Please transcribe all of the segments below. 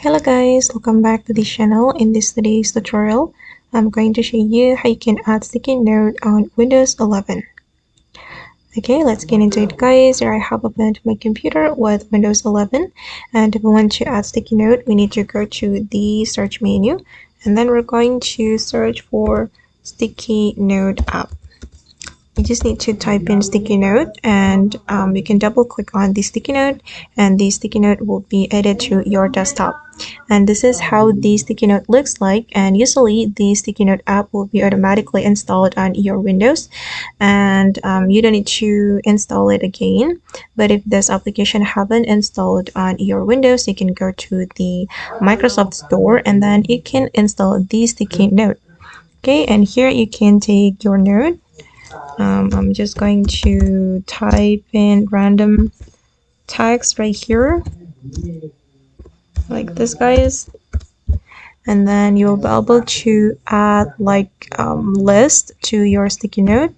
Hello guys, welcome back to the channel. In today's tutorial, I'm going to show you how you can add sticky note on Windows 11. Okay, let's get into it guys. Here I have opened my computer with Windows 11, and if we want to add sticky note, we need to go to the search menu, and then we're going to search for sticky note app. You just need to type in sticky note, and you can double click on the sticky note, and the sticky note will be added to your desktop. And this is how the sticky note looks like, and usually the sticky note app will be automatically installed on your Windows, and you don't need to install it again. But if this application haven't installed on your Windows, you can go to the Microsoft Store, and then you can install the sticky note. Okay, and here you can take your note. I'm just going to type in random text right here, like this guys, and then you'll be able to add like list to your sticky note,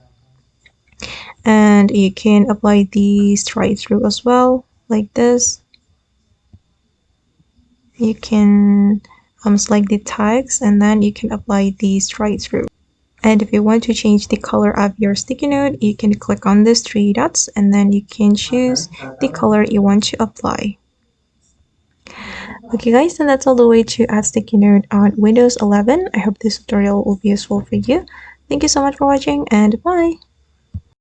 and you can apply the straight through as well, like this. You can select the text, and then you can apply the straight through. And if you want to change the color of your sticky note, you can click on these three dots, and then you can choose the color you want to apply. Okay guys, and that's all the way to add sticky note on Windows 11. I hope this tutorial will be useful for you. Thank you so much for watching, and bye!